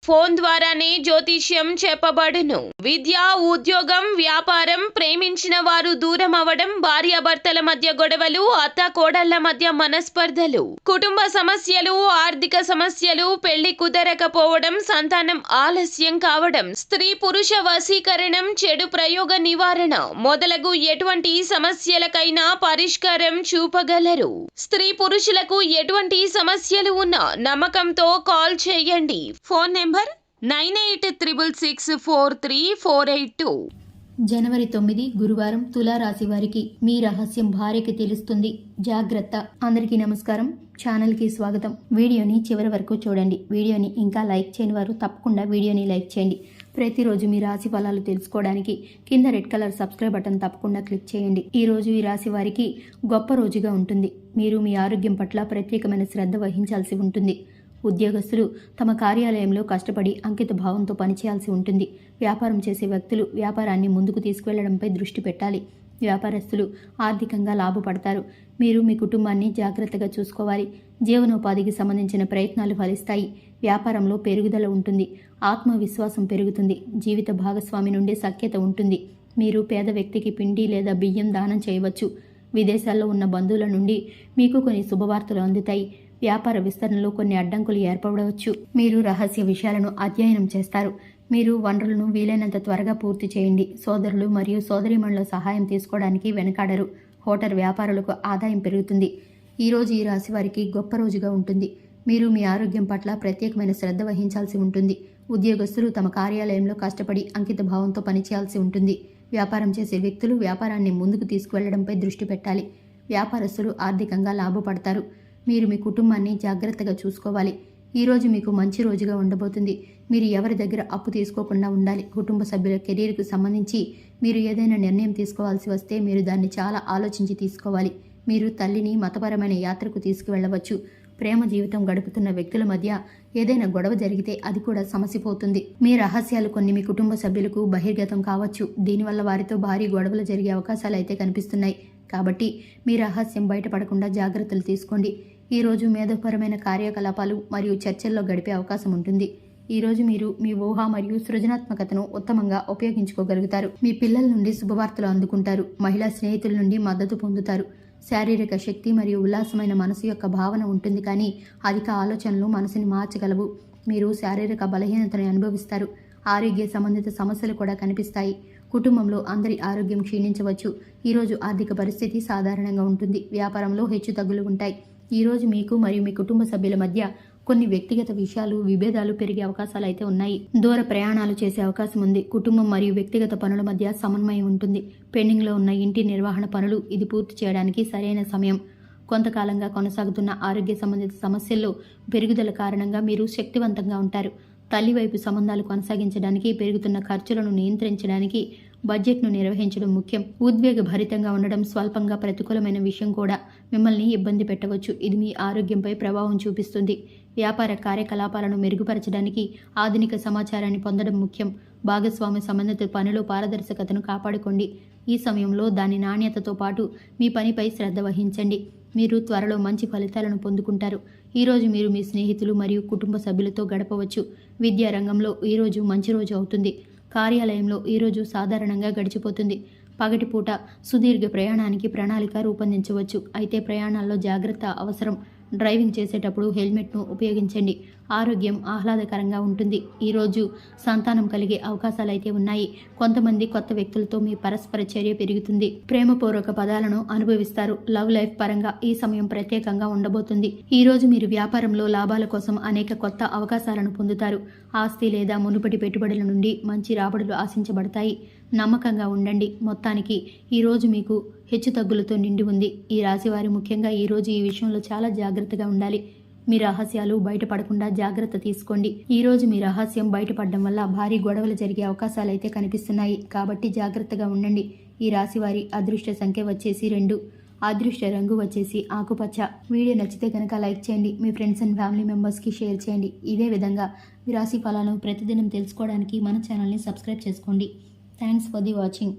Phone ద్వారానే జ్యోతిష్యం చెప్పబడును. విద్య, ఉద్యోగం, వ్యాపారం, ప్రేమించిన వారు దూరం అవ్వడం, భార్యాభర్తల మధ్య గొడవలు, అత్త కోడళ్ల మధ్య మనస్పర్ధలు, కుటుంబ సమస్యలు, ఆర్థిక సమస్యలు, పెళ్లి కుదరకపోవడం, సంతానం ఆలస్యం కావడం, స్త్రీ పురుష వశీకరణం, చెడు ప్రయోగ నివారణ మొదలగు ఎటువంటి సమస్యలకైనా పరిష్కారం చూపగలరు. స్త్రీ పురుషులకు ఎటువంటి సమస్యలు ఉన్నా నమ్మకంతో కాల్ చేయండి. Phone number 9866643482. జనవరి 9 గురువారం తులారాశి వారికి మీ రహస్యం భార్యకి తెలుస్తుంది, జాగ్రత్త. అందరికీ నమస్కారం, ఛానల్కి స్వాగతం. వీడియోని చివరి వరకు చూడండి. వీడియోని ఇంకా లైక్ చేయని వారు తప్పకుండా వీడియోని లైక్ చేయండి. ప్రతిరోజు మీ రాశి ఫలాలు తెలుసుకోవడానికి కింద రెడ్ కలర్ సబ్స్క్రైబ్ బటన్ తప్పకుండా క్లిక్ చేయండి. ఈ రోజు ఈ రాశి వారికి గొప్ప రోజుగా ఉంటుంది. మీరు మీ ఆరోగ్యం పట్ల ప్రత్యేకమైన శ్రద్ధ వహించాల్సి ఉంటుంది. ఉద్యోగస్తులు తమ కార్యాలయంలో కష్టపడి అంకిత భావంతో పనిచేయాల్సి ఉంటుంది. వ్యాపారం చేసే వ్యక్తులు వ్యాపారాన్ని ముందుకు తీసుకువెళ్లడంపై దృష్టి పెట్టాలి. వ్యాపారస్తులు ఆర్థికంగా లాభపడతారు. మీరు మీ కుటుంబాన్ని జాగ్రత్తగా చూసుకోవాలి. జీవనోపాధికి సంబంధించిన ప్రయత్నాలు ఫలిస్తాయి. వ్యాపారంలో పెరుగుదల ఉంటుంది. ఆత్మవిశ్వాసం పెరుగుతుంది. జీవిత భాగస్వామి నుండి సఖ్యత ఉంటుంది. మీరు పేద వ్యక్తికి పిండి లేదా బియ్యం దానం చేయవచ్చు. విదేశాల్లో ఉన్న బంధువుల నుండి మీకు కొన్ని శుభవార్తలు అందుతాయి. వ్యాపార విస్తరణలో కొన్ని అడ్డంకులు ఏర్పడవచ్చు. మీరు రహస్య విషయాలను అధ్యయనం చేస్తారు. మీరు వనరులను వీలైనంత త్వరగా పూర్తి చేయండి. సోదరులు మరియు సోదరీమణుల సహాయం తీసుకోవడానికి వెనకాడరు. హోటల్ వ్యాపారులకు ఆదాయం పెరుగుతుంది. ఈరోజు ఈ రాశి వారికి గొప్ప రోజుగా ఉంటుంది. మీరు మీ ఆరోగ్యం పట్ల ప్రత్యేకమైన శ్రద్ధ వహించాల్సి ఉంటుంది. ఉద్యోగస్తులు తమ కార్యాలయంలో కష్టపడి అంకిత భావంతో పనిచేయాల్సి ఉంటుంది. వ్యాపారం చేసే వ్యక్తులు వ్యాపారాన్ని ముందుకు తీసుకువెళ్లడంపై దృష్టి పెట్టాలి. వ్యాపారస్తులు ఆర్థికంగా లాభపడతారు. మీరు మీ కుటుంబాన్ని జాగ్రత్తగా చూసుకోవాలి. ఈరోజు మీకు మంచి రోజుగా ఉండబోతుంది. మీరు ఎవరి దగ్గర అప్పు తీసుకోకుండా ఉండాలి. కుటుంబ సభ్యుల కెరీర్కు సంబంధించి మీరు ఏదైనా నిర్ణయం తీసుకోవాల్సి వస్తే మీరు దాన్ని చాలా ఆలోచించి తీసుకోవాలి. మీరు తల్లిని మతపరమైన యాత్రకు తీసుకువెళ్లవచ్చు. ప్రేమ జీవితం గడుపుతున్న వ్యక్తుల మధ్య ఏదైనా గొడవ జరిగితే అది కూడా సమసిపోతుంది. మీ రహస్యాలు కొన్ని మీ కుటుంబ సభ్యులకు బహిర్గతం కావచ్చు. దీనివల్ల వారితో భారీ గొడవలు జరిగే అవకాశాలు అయితే కనిపిస్తున్నాయి. కాబట్టి మీ రహస్యం బయటపడకుండా జాగ్రత్తలు తీసుకోండి. ఈరోజు మేధోపరమైన కార్యకలాపాలు మరియు చర్చల్లో గడిపే అవకాశం ఉంటుంది. ఈరోజు మీరు మీ ఊహ మరియు సృజనాత్మకతను ఉత్తమంగా ఉపయోగించుకోగలుగుతారు. మీ పిల్లల నుండి శుభవార్తలు అందుకుంటారు. మహిళా స్నేహితుల నుండి మద్దతు పొందుతారు. శారీరక శక్తి మరియు ఉల్లాసమైన మనసు యొక్క భావన ఉంటుంది, కానీ అధిక ఆలోచనలు మనసుని మార్చగలవు. మీరు శారీరక బలహీనతను అనుభవిస్తారు. ఆరోగ్య సంబంధిత సమస్యలు కూడా కనిపిస్తాయి. కుటుంబంలో అందరి ఆరోగ్యం క్షీణించవచ్చు. ఈరోజు ఆర్థిక పరిస్థితి సాధారణంగా ఉంటుంది. వ్యాపారంలో హెచ్చుతగ్గులు ఉంటాయి. ఈరోజు మీకు మరియు మీ కుటుంబ సభ్యుల మధ్య కొన్ని వ్యక్తిగత విషయాలు విభేదాలు పెరిగే అవకాశాలు అయితే ఉన్నాయి. దూర ప్రయాణాలు చేసే అవకాశం ఉంది. కుటుంబం మరియు వ్యక్తిగత పనుల మధ్య సమన్వయం ఉంటుంది. పెండింగ్లో ఉన్న ఇంటి నిర్వహణ పనులు ఇది పూర్తి చేయడానికి సరైన సమయం. కొంతకాలంగా కొనసాగుతున్న ఆరోగ్య సంబంధిత సమస్యల్లో పెరుగుదల కారణంగా మీరు శక్తివంతంగా ఉంటారు. తల్లి వైపు సంబంధాలు కొనసాగించడానికి పెరుగుతున్న ఖర్చులను నియంత్రించడానికి బడ్జెట్ను నిర్వహించడం ముఖ్యం. ఉద్వేగభరితంగా ఉండడం స్వల్పంగా ప్రతికూలమైన విషయం కూడా మిమ్మల్ని ఇబ్బంది పెట్టవచ్చు. ఇది మీ ఆరోగ్యంపై ప్రభావం చూపిస్తుంది. వ్యాపార కార్యకలాపాలను మెరుగుపరచడానికి ఆధునిక సమాచారాన్ని పొందడం ముఖ్యం. భాగస్వామ్య సంబంధిత పనిలో పారదర్శకతను కాపాడుకోండి. ఈ సమయంలో దాని నాణ్యతతో పాటు మీ పనిపై శ్రద్ధ వహించండి. మీరు త్వరలో మంచి ఫలితాలను పొందుకుంటారు. ఈరోజు మీరు మీ స్నేహితులు మరియు కుటుంబ సభ్యులతో గడపవచ్చు. విద్యా రంగంలో ఈరోజు మంచి రోజు అవుతుంది. కార్యాలయంలో ఈరోజు సాధారణంగా గడిచిపోతుంది. పగటిపూట సుదీర్ఘ ప్రయాణానికి ప్రణాళిక రూపొందించవచ్చు. అయితే ప్రయాణాల్లో జాగ్రత్త అవసరం. డ్రైవింగ్ చేసేటప్పుడు హెల్మెట్ను ఉపయోగించండి. ఆరోగ్యం ఆహ్లాదకరంగా ఉంటుంది. ఈరోజు సంతానం కలిగే అవకాశాలు అయితే ఉన్నాయి. కొంతమంది కొత్త వ్యక్తులతో మీ పరస్పర చర్య పెరుగుతుంది. ప్రేమపూర్వక పదాలను అనుభవిస్తారు. లవ్ లైఫ్ పరంగా ఈ సమయం ప్రత్యేకంగా ఉండబోతుంది. ఈరోజు మీరు వ్యాపారంలో లాభాల కోసం అనేక కొత్త అవకాశాలను పొందుతారు. ఆస్తి లేదా మునుపటి పెట్టుబడుల నుండి మంచి రాబడులు ఆశించబడతాయి. నమ్మకంగా ఉండండి. మొత్తానికి ఈరోజు మీకు హెచ్చుతగ్గులతో నిండి ఉంది. ఈ రాశివారి ముఖ్యంగా ఈరోజు ఈ విషయంలో చాలా జాగ్రత్తగా ఉండాలి. మీ రహస్యాలు బయటపడకుండా జాగ్రత్త తీసుకోండి. ఈరోజు మీ రహస్యం బయటపడడం వల్ల భారీ గొడవలు జరిగే అవకాశాలు అయితే కనిపిస్తున్నాయి. కాబట్టి జాగ్రత్తగా ఉండండి. ఈ రాశివారి అదృష్ట సంఖ్య వచ్చేసి 2. అదృష్ట రంగు వచ్చేసి ఆకుపచ్చ. వీడియో నచ్చితే కనుక లైక్ చేయండి. మీ ఫ్రెండ్స్ అండ్ ఫ్యామిలీ మెంబర్స్కి షేర్ చేయండి. ఇదే విధంగా మీ రాశి ఫలాలను ప్రతిదినం తెలుసుకోవడానికి మన ఛానల్ని సబ్స్క్రైబ్ చేసుకోండి. Thanks for the watching.